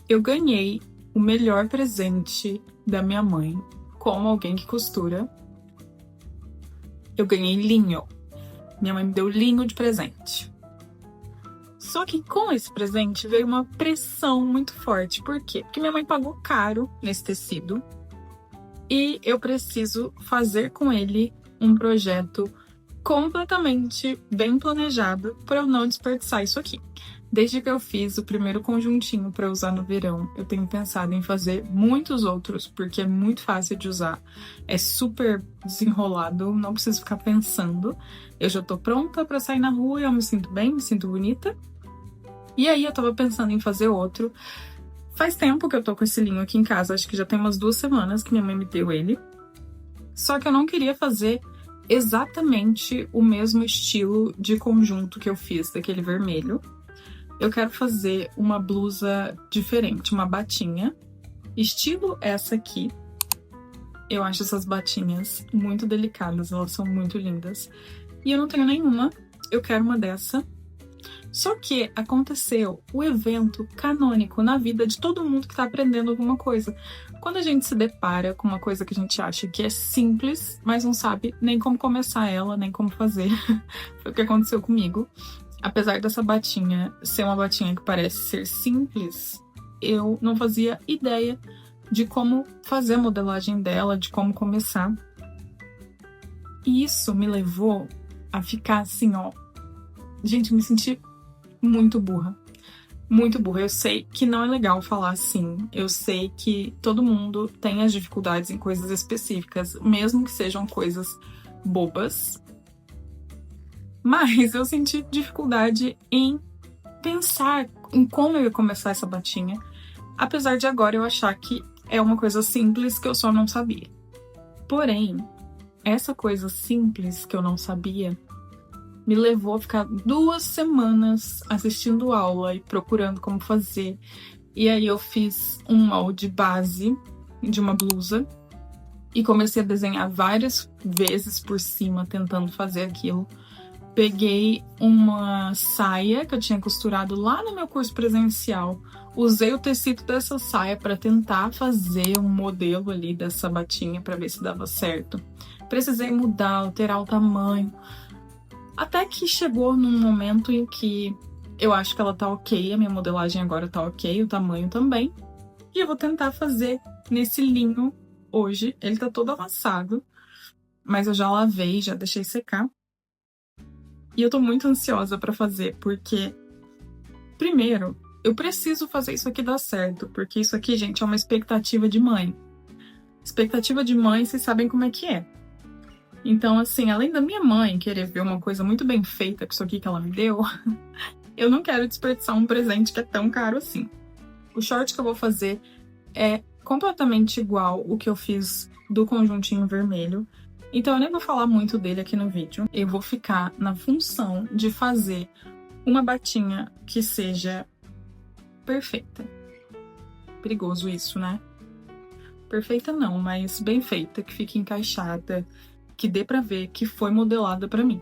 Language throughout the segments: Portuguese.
Eu ganhei o melhor presente da minha mãe, como alguém que costura. Eu ganhei linho. Minha mãe me deu linho de presente. Só que com esse presente veio uma pressão muito forte. Por quê? Porque minha mãe pagou caro nesse tecido e eu preciso fazer com ele um projeto completamente bem planejado para eu não desperdiçar isso aqui. Desde que eu fiz o primeiro conjuntinho para usar no verão, eu tenho pensado em fazer muitos outros, porque é muito fácil de usar, é super desenrolado, não preciso ficar pensando. Eu já tô pronta para sair na rua, eu me sinto bem, me sinto bonita. E aí eu tava pensando em fazer outro. Faz tempo que eu tô com esse linho aqui em casa, acho que já tem umas 2 semanas que minha mãe me deu ele. Só que eu não queria fazer exatamente o mesmo estilo de conjunto que eu fiz daquele vermelho. Eu quero fazer uma blusa diferente, uma batinha, estilo essa aqui. Eu acho essas batinhas muito delicadas, elas são muito lindas. E eu não tenho nenhuma, eu quero uma dessa. Só que aconteceu o evento canônico na vida de todo mundo que tá aprendendo alguma coisa. Quando a gente se depara com uma coisa que a gente acha que é simples, mas não sabe nem como começar ela, nem como fazer. Foi o que aconteceu comigo. Apesar dessa batinha ser uma batinha que parece ser simples, eu não fazia ideia de como fazer a modelagem dela, de como começar. E isso me levou a ficar assim, ó. Gente, eu me senti muito burra. Muito burra. Eu sei que não é legal falar assim. Eu sei que todo mundo tem as dificuldades em coisas específicas, mesmo que sejam coisas bobas. Mas eu senti dificuldade em pensar em como eu ia começar essa batinha, apesar de agora eu achar que é uma coisa simples que eu só não sabia. Porém, essa coisa simples que eu não sabia me levou a ficar 2 semanas assistindo aula e procurando como fazer. E aí eu fiz um molde base de uma blusa e comecei a desenhar várias vezes por cima, tentando fazer aquilo. Peguei uma saia que eu tinha costurado lá no meu curso presencial, usei o tecido dessa saia para tentar fazer um modelo ali dessa batinha para ver se dava certo. Precisei mudar, alterar o tamanho, até que chegou num momento em que eu acho que ela tá ok, a minha modelagem agora tá ok, o tamanho também. E eu vou tentar fazer nesse linho hoje. Ele tá todo amassado, mas eu já lavei, já deixei secar. E eu tô muito ansiosa pra fazer, porque, primeiro, eu preciso fazer isso aqui dar certo, porque isso aqui, gente, é uma expectativa de mãe. Expectativa de mãe, vocês sabem como é que é. Então, assim, além da minha mãe querer ver uma coisa muito bem feita com isso aqui que ela me deu, eu não quero desperdiçar um presente que é tão caro assim. O short que eu vou fazer é completamente igual o que eu fiz do conjuntinho vermelho. Então eu nem vou falar muito dele aqui no vídeo. Eu vou ficar na função de fazer uma batinha que seja perfeita. Perigoso isso, né? Perfeita não, mas bem feita, que fique encaixada, que dê pra ver que foi modelada pra mim.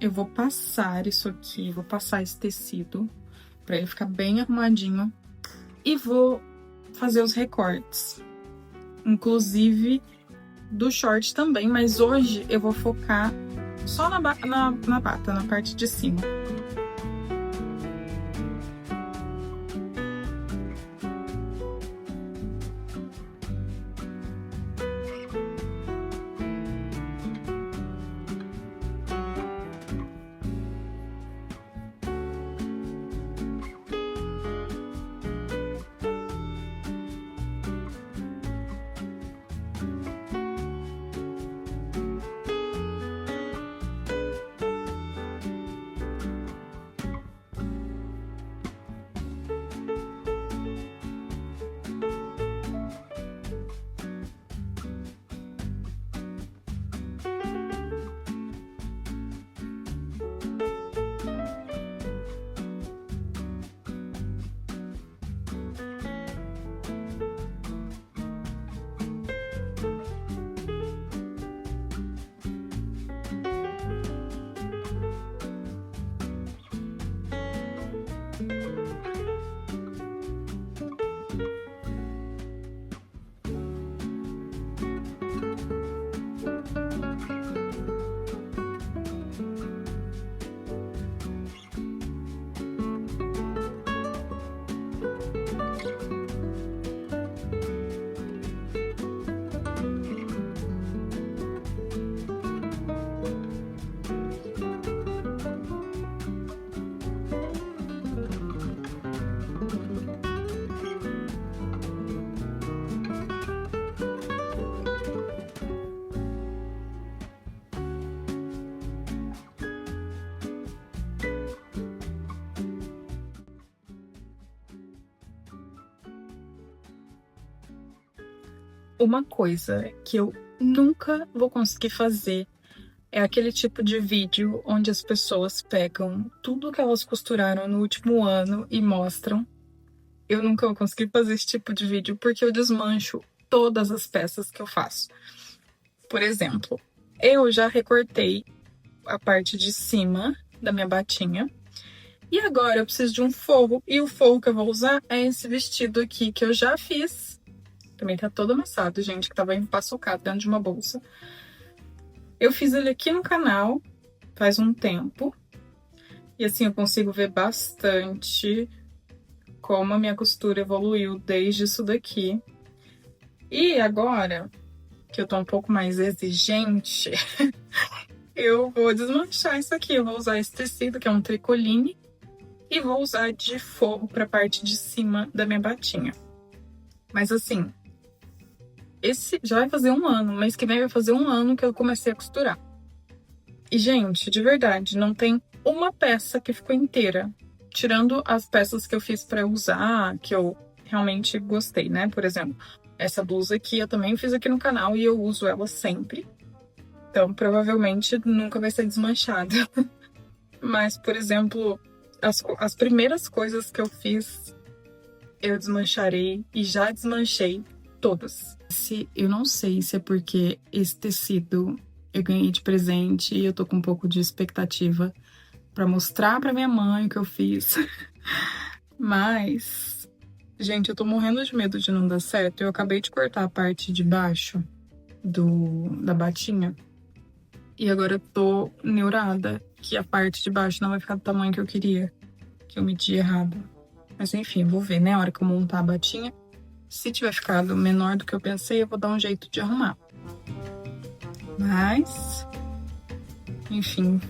Eu vou passar isso aqui, vou passar esse tecido pra ele ficar bem arrumadinho e vou fazer os recortes. Inclusive do short também, mas hoje eu vou focar só na bata, na parte de cima. Uma coisa que eu nunca vou conseguir fazer é aquele tipo de vídeo onde as pessoas pegam tudo que elas costuraram no último ano e mostram. Eu nunca vou conseguir fazer esse tipo de vídeo porque eu desmancho todas as peças que eu faço. Por exemplo, eu já recortei a parte de cima da minha batinha. E agora eu preciso de um forro. E o forro que eu vou usar é esse vestido aqui que eu já fiz. Também tá todo amassado, gente, que tava empaçocado dentro de uma bolsa. Eu fiz ele aqui no canal faz um tempo. E assim eu consigo ver bastante como a minha costura evoluiu desde isso daqui. E agora, que eu tô um pouco mais exigente, eu vou desmanchar isso aqui. Eu vou usar esse tecido, que é um tricoline, e vou usar de forro pra parte de cima da minha batinha. Mas assim, esse já vai fazer um ano, mês que vem vai fazer um ano que eu comecei a costurar. E, gente, de verdade, não tem uma peça que ficou inteira. Tirando as peças que eu fiz pra usar, que eu realmente gostei, né? Por exemplo, essa blusa aqui eu também fiz aqui no canal e eu uso ela sempre. Então, provavelmente, nunca vai ser desmanchada. Mas, por exemplo, as primeiras coisas que eu fiz, eu desmancharei e já desmanchei todas. Eu não sei se é porque esse tecido eu ganhei de presente e eu tô com um pouco de expectativa pra mostrar pra minha mãe o que eu fiz. Mas, gente, eu tô morrendo de medo de não dar certo. Eu acabei de cortar a parte de baixo da batinha. E agora eu tô neurada que a parte de baixo não vai ficar do tamanho que eu queria. Que eu medi errado. Mas enfim, vou ver, né? A hora que eu montar a batinha. Se tiver ficado menor do que eu pensei, eu vou dar um jeito de arrumar. Mas, enfim.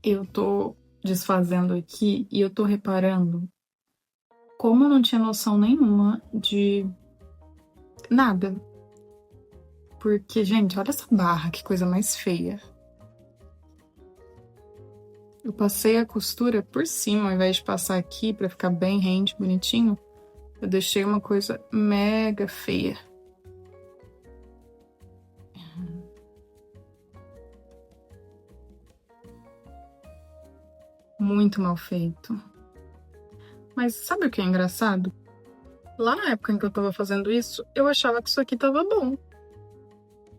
Eu tô desfazendo aqui e eu tô reparando como eu não tinha noção nenhuma de nada. Porque, gente, olha essa barra, que coisa mais feia. Eu passei a costura por cima, ao invés de passar aqui pra ficar bem rente, bonitinho. Eu deixei uma coisa mega feia. Muito mal feito. Mas sabe o que é engraçado? Lá na época em que eu tava fazendo isso, eu achava que isso aqui tava bom.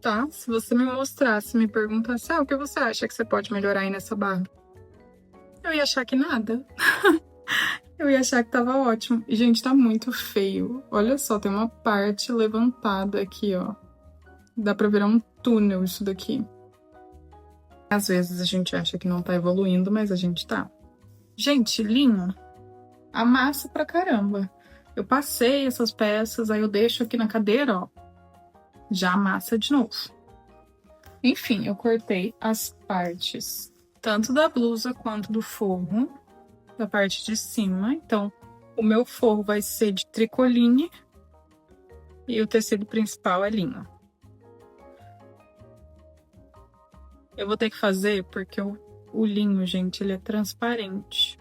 Tá? Se você me mostrasse, me perguntasse, o que você acha que você pode melhorar aí nessa barra? Eu ia achar que nada. Eu ia achar que tava ótimo. E, gente, tá muito feio. Olha só, tem uma parte levantada aqui, ó. Dá pra virar um túnel isso daqui. Às vezes a gente acha que não tá evoluindo, mas a gente tá. Gente, linho amassa pra caramba. Eu passei essas peças, aí eu deixo aqui na cadeira, ó. Já amassa de novo. Enfim, eu cortei as partes, tanto da blusa quanto do forro, da parte de cima. Então, o meu forro vai ser de tricoline e o tecido principal é linho. Eu vou ter que fazer porque o linho, gente, ele é transparente.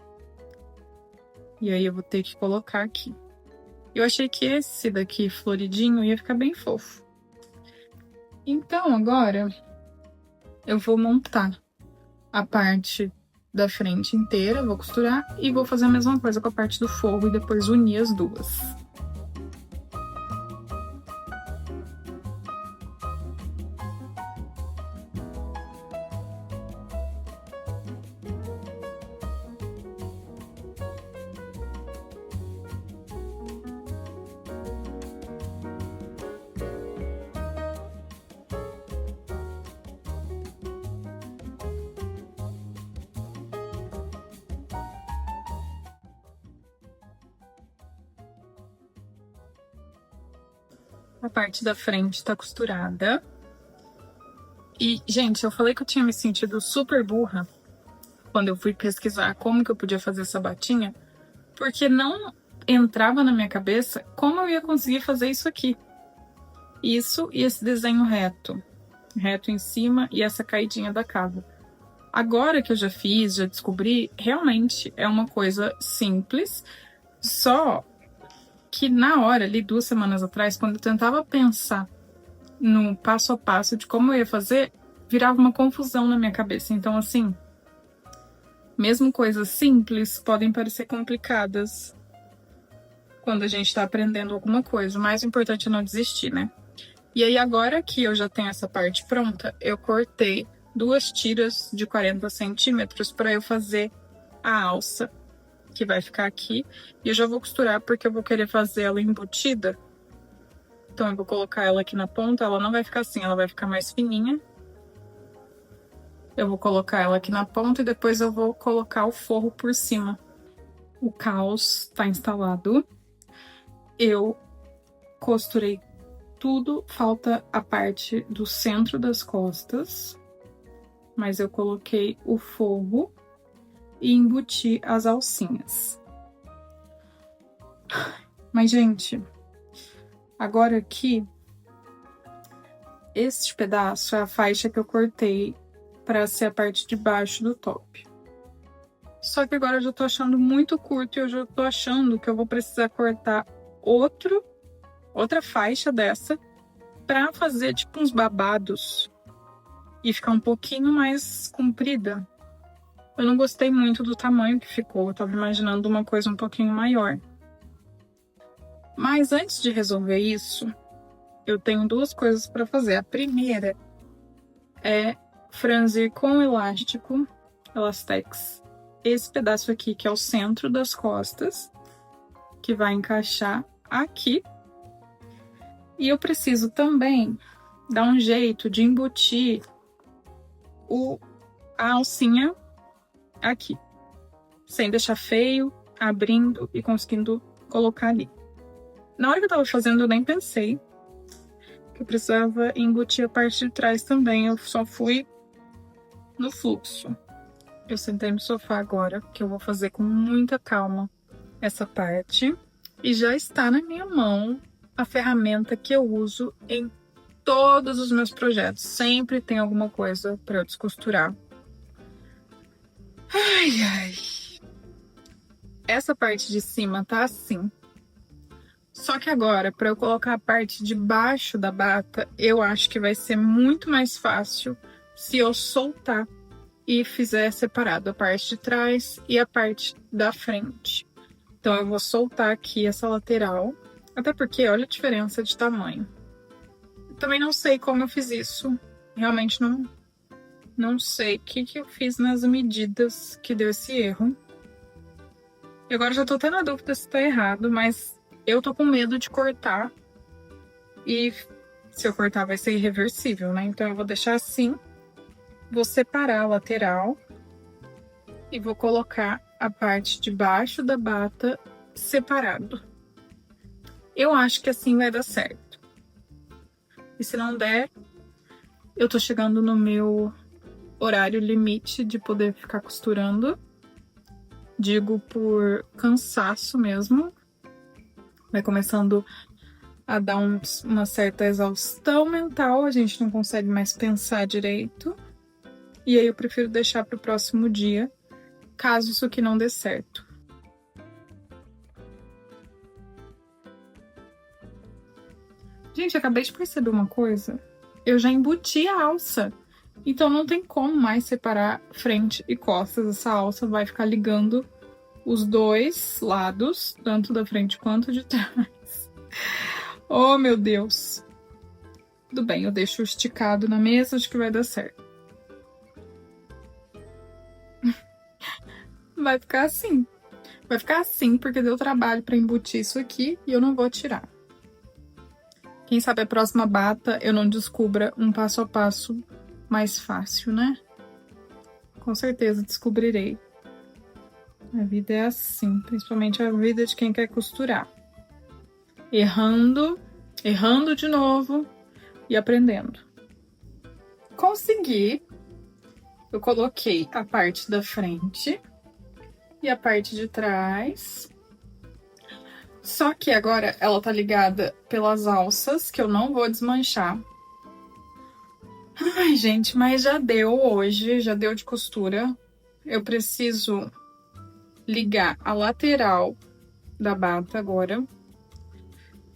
E aí eu vou ter que colocar aqui. Eu achei que esse daqui, floridinho, ia ficar bem fofo. Então, agora, eu vou montar a parte da frente inteira, vou costurar e vou fazer a mesma coisa com a parte do forro e depois unir as duas. A parte da frente tá costurada. E, gente, eu falei que eu tinha me sentido super burra quando eu fui pesquisar como que eu podia fazer essa batinha, porque não entrava na minha cabeça como eu ia conseguir fazer isso aqui. Isso e esse desenho reto em cima e essa caidinha da cava. Agora que eu já fiz, já descobri, realmente é uma coisa simples, só que na hora, ali 2 semanas atrás, quando eu tentava pensar no passo a passo de como eu ia fazer, virava uma confusão na minha cabeça. Então, assim, mesmo coisas simples podem parecer complicadas quando a gente tá aprendendo alguma coisa. O mais importante é não desistir, né? E aí, agora que eu já tenho essa parte pronta, eu cortei 2 tiras de 40 centímetros para eu fazer a alça, que vai ficar aqui. E eu já vou costurar porque eu vou querer fazer ela embutida. Então eu vou colocar ela aqui na ponta, ela não vai ficar assim, ela vai ficar mais fininha. Eu vou colocar ela aqui na ponta e depois eu vou colocar o forro por cima. O caos tá instalado. Eu costurei tudo, falta a parte do centro das costas, mas eu coloquei o forro e embuti as alcinhas. Mas, gente, agora aqui, este pedaço é a faixa que eu cortei para ser a parte de baixo do top. Só que agora eu já tô achando muito curto e eu já tô achando que eu vou precisar cortar outra faixa dessa pra fazer tipo uns babados e ficar um pouquinho mais comprida. Eu não gostei muito do tamanho que ficou, eu tava imaginando uma coisa um pouquinho maior. Mas antes de resolver isso, eu tenho 2 coisas para fazer. A primeira é franzir com elástico, Elastex, esse pedaço aqui que é o centro das costas, que vai encaixar aqui. E eu preciso também dar um jeito de embutir a alcinha aqui, sem deixar feio, abrindo e conseguindo colocar ali. Na hora que eu tava fazendo, eu nem pensei que eu precisava embutir a parte de trás também, eu só fui no fluxo. Eu sentei no sofá agora, que eu vou fazer com muita calma essa parte. E já está na minha mão a ferramenta que eu uso em todos os meus projetos. Sempre tem alguma coisa para eu descosturar. Ai, ai. Essa parte de cima tá assim. Só que agora, para eu colocar a parte de baixo da bata, eu acho que vai ser muito mais fácil se eu soltar e fizer separado a parte de trás e a parte da frente. Então eu vou soltar aqui essa lateral, até porque olha a diferença de tamanho. Eu também não sei como eu fiz isso, realmente não sei o que eu fiz nas medidas que deu esse erro. E agora já tô até na dúvida se tá errado, mas eu tô com medo de cortar e se eu cortar vai ser irreversível, né? Então eu vou deixar assim, vou separar a lateral e vou colocar a parte de baixo da bata separado. Eu acho que assim vai dar certo. E se não der, eu tô chegando no meu horário limite de poder ficar costurando. Digo por cansaço mesmo. Vai começando a dar uma certa exaustão mental, a gente não consegue mais pensar direito. E aí eu prefiro deixar para o próximo dia, caso isso aqui não dê certo. Gente, acabei de perceber uma coisa. Eu já embuti a alça. Então não tem como mais separar frente e costas. Essa alça vai ficar ligando os 2 lados, tanto da frente quanto de trás. Oh, meu Deus. Tudo bem, eu deixo esticado na mesa, acho que vai dar certo. Vai ficar assim. Vai ficar assim, porque deu trabalho pra embutir isso aqui e eu não vou tirar. Quem sabe a próxima bata eu não descubra um passo a passo mais fácil, né? Com certeza descobrirei. A vida é assim, principalmente a vida de quem quer costurar. Errando de novo e aprendendo. Consegui! Eu coloquei a parte da frente e a parte de trás. Só que agora ela tá ligada pelas alças, que eu não vou desmanchar. Ai, gente, mas já deu hoje, já deu de costura. Eu preciso ligar a lateral da bata agora.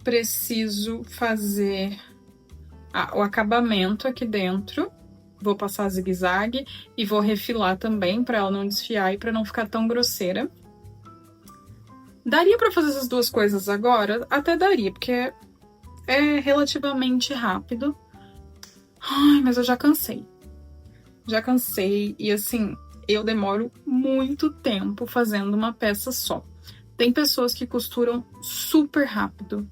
Preciso fazer o acabamento aqui dentro. Vou passar zigue-zague e vou refilar também para ela não desfiar e para não ficar tão grosseira. Daria para fazer essas duas coisas agora? Até daria, porque é relativamente rápido. Ai, mas eu já cansei. Já cansei e assim, eu demoro muito tempo fazendo uma peça só. Tem pessoas que costuram super rápido.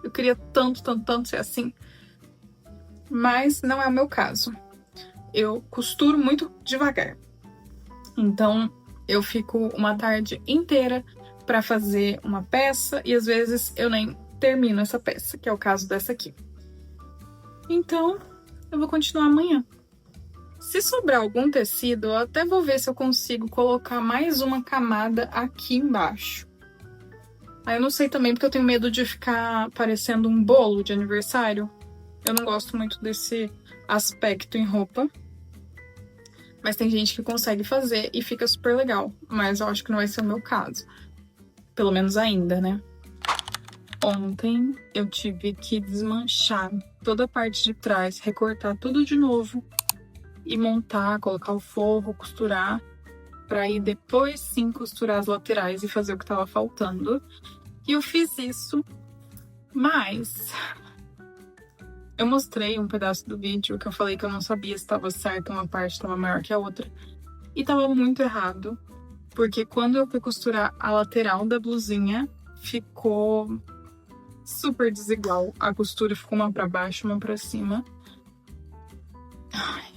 Eu queria tanto, tanto, tanto ser assim. Mas não é o meu caso. Eu costuro muito devagar. Então, eu fico uma tarde inteira para fazer uma peça e às vezes eu nem termino essa peça, que é o caso dessa aqui. Então, eu vou continuar amanhã. Se sobrar algum tecido, eu até vou ver se eu consigo colocar mais uma camada aqui embaixo. Aí eu não sei também porque eu tenho medo de ficar parecendo um bolo de aniversário. Eu não gosto muito desse aspecto em roupa. Mas tem gente que consegue fazer e fica super legal. Mas eu acho que não vai ser o meu caso. Pelo menos ainda, né? Ontem eu tive que desmanchar toda a parte de trás, recortar tudo de novo e montar, colocar o forro, costurar, pra ir depois sim costurar as laterais e fazer o que tava faltando. E eu fiz isso, mas eu mostrei um pedaço do vídeo que eu falei que eu não sabia se estava certo, uma parte estava maior que a outra. E tava muito errado, porque quando eu fui costurar a lateral da blusinha, ficou super desigual. A costura ficou uma pra baixo, uma pra cima. Ai.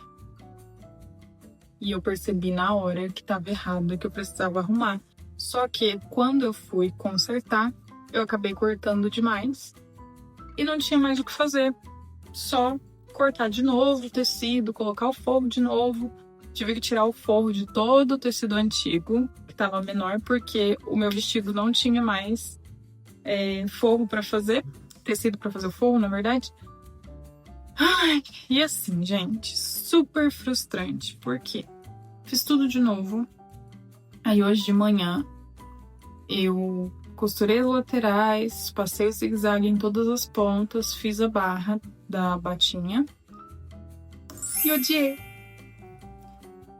E eu percebi na hora que tava errado e que eu precisava arrumar. Só que quando eu fui consertar, eu acabei cortando demais e não tinha mais o que fazer. Só cortar de novo o tecido, colocar o forro de novo. Tive que tirar o forro de todo o tecido antigo, que tava menor, porque o meu vestido não tinha mais forro pra fazer. Tecido pra fazer o forro, na verdade. Ai, e assim, gente, super frustrante. Por quê? Fiz tudo de novo. Aí hoje de manhã eu costurei as laterais, passei o zigue-zague em todas as pontas, fiz a barra da batinha e odiei.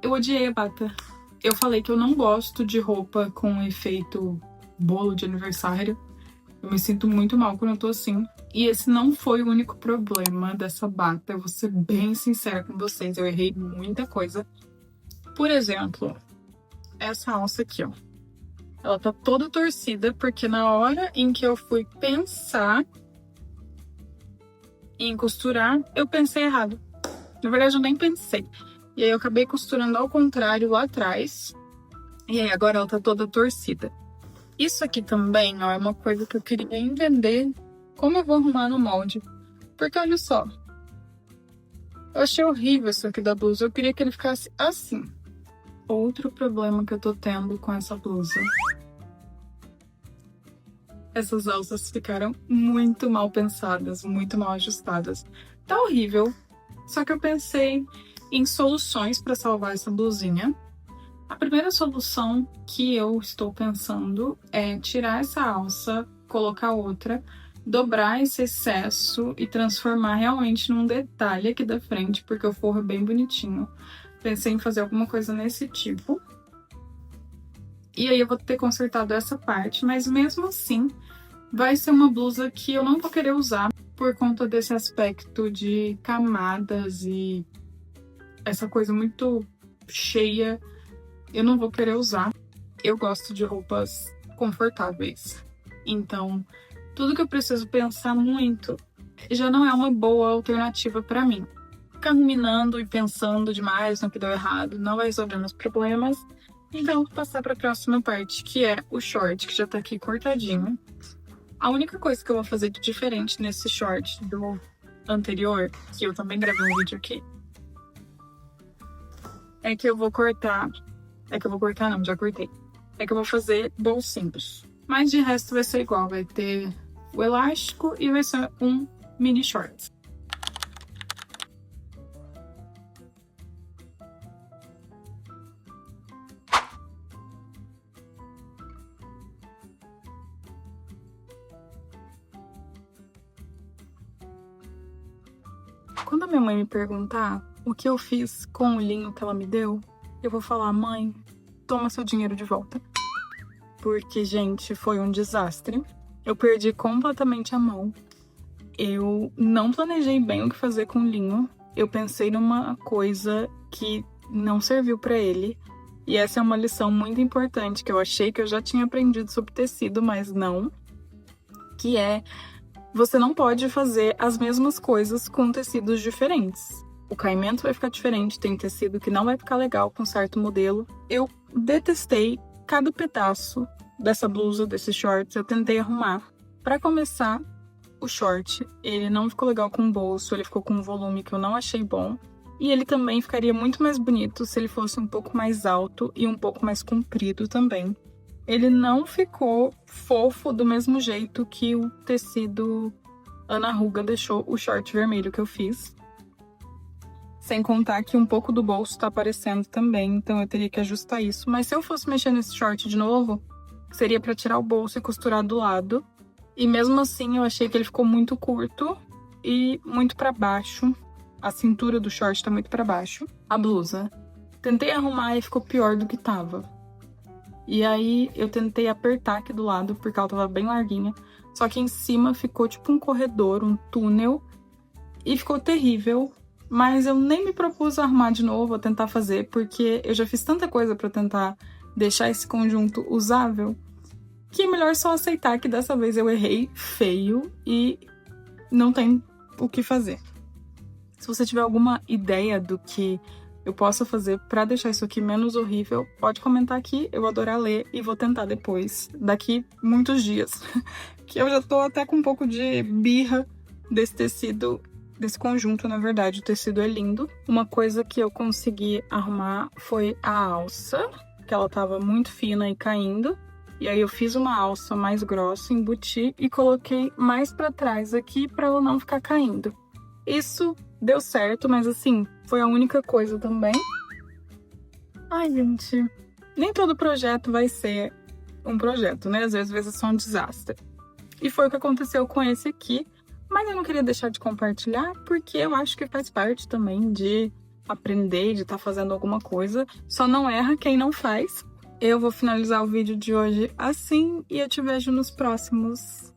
Eu odiei a bata. Eu falei que eu não gosto de roupa com efeito bolo de aniversário. Eu me sinto muito mal quando eu tô assim. E esse não foi o único problema dessa bata. Eu vou ser bem sincera com vocês. Eu errei muita coisa. Por exemplo, essa alça aqui, ó. Ela tá toda torcida porque na hora em que eu fui pensar em costurar, eu pensei errado. Na verdade, eu nem pensei. E aí eu acabei costurando ao contrário lá atrás. E aí agora ela tá toda torcida. Isso aqui também, ó, é uma coisa que eu queria entender como eu vou arrumar no molde. Porque olha só. Eu achei horrível isso aqui da blusa. Eu queria que ele ficasse assim. Outro problema que eu tô tendo com essa blusa. Essas alças ficaram muito mal pensadas, muito mal ajustadas. Tá horrível. Só que eu pensei em soluções para salvar essa blusinha. A primeira solução que eu estou pensando é tirar essa alça, colocar outra, dobrar esse excesso e transformar realmente num detalhe aqui da frente, porque o forro é bem bonitinho. Pensei em fazer alguma coisa nesse tipo. E aí eu vou ter consertado essa parte, mas mesmo assim vai ser uma blusa que eu não vou querer usar por conta desse aspecto de camadas e essa coisa muito cheia. Eu não vou querer usar. Eu gosto de roupas confortáveis. Então, tudo que eu preciso pensar muito já não é uma boa alternativa pra mim. Ficar ruminando e pensando demais no que deu errado não vai resolver meus problemas. Então, eu vou passar pra próxima parte, que é o short, que já tá aqui cortadinho. A única coisa que eu vou fazer de diferente nesse short do anterior, que eu também gravei um vídeo aqui, é que eu vou cortar... É que eu vou cortar não, já cortei. É que eu vou fazer bolsinhos. Mas de resto vai ser igual, vai ter o elástico e vai ser um mini short. Quando a minha mãe me perguntar o que eu fiz com o linho que ela me deu, eu vou falar: mãe, toma seu dinheiro de volta. Porque, gente, foi um desastre. Eu perdi completamente a mão. Eu não planejei bem o que fazer com o linho. Eu pensei numa coisa que não serviu pra ele. E essa é uma lição muito importante que eu achei que eu já tinha aprendido sobre tecido, mas não. Que é: você não pode fazer as mesmas coisas com tecidos diferentes. O caimento vai ficar diferente, tem tecido que não vai ficar legal com certo modelo. Eu detestei cada pedaço dessa blusa, desses shorts, eu tentei arrumar. Pra começar, o short, ele não ficou legal com o bolso, ele ficou com um volume que eu não achei bom. E ele também ficaria muito mais bonito se ele fosse um pouco mais alto e um pouco mais comprido também. Ele não ficou fofo do mesmo jeito que o tecido Ana Ruga deixou o short vermelho que eu fiz. Sem contar que um pouco do bolso tá aparecendo também, então eu teria que ajustar isso. Mas se eu fosse mexer nesse short de novo, seria pra tirar o bolso e costurar do lado. E mesmo assim eu achei que ele ficou muito curto e muito pra baixo. A cintura do short tá muito pra baixo. A blusa, tentei arrumar e ficou pior do que tava. E aí eu tentei apertar aqui do lado, porque ela tava bem larguinha. Só que em cima ficou tipo um corredor, um túnel. E ficou terrível. Mas eu nem me propus a arrumar de novo, a tentar fazer, porque eu já fiz tanta coisa pra tentar deixar esse conjunto usável, que é melhor só aceitar que dessa vez eu errei feio e não tem o que fazer. Se você tiver alguma ideia do que eu possa fazer pra deixar isso aqui menos horrível, pode comentar aqui, eu vou adorar ler e vou tentar depois, daqui muitos dias. Que eu já tô até com um pouco de birra desse tecido, desse conjunto, na verdade. O tecido é lindo. Uma coisa que eu consegui arrumar foi a alça, que ela tava muito fina e caindo. E aí eu fiz uma alça mais grossa, embuti e coloquei mais pra trás aqui pra ela não ficar caindo. Isso deu certo, mas assim, foi a única coisa também. Ai, gente, nem todo projeto vai ser um projeto, né? Às vezes é só um desastre. E foi o que aconteceu com esse aqui. Mas eu não queria deixar de compartilhar, porque eu acho que faz parte também de aprender, de estar fazendo alguma coisa. Só não erra quem não faz. Eu vou finalizar o vídeo de hoje assim e eu te vejo nos próximos.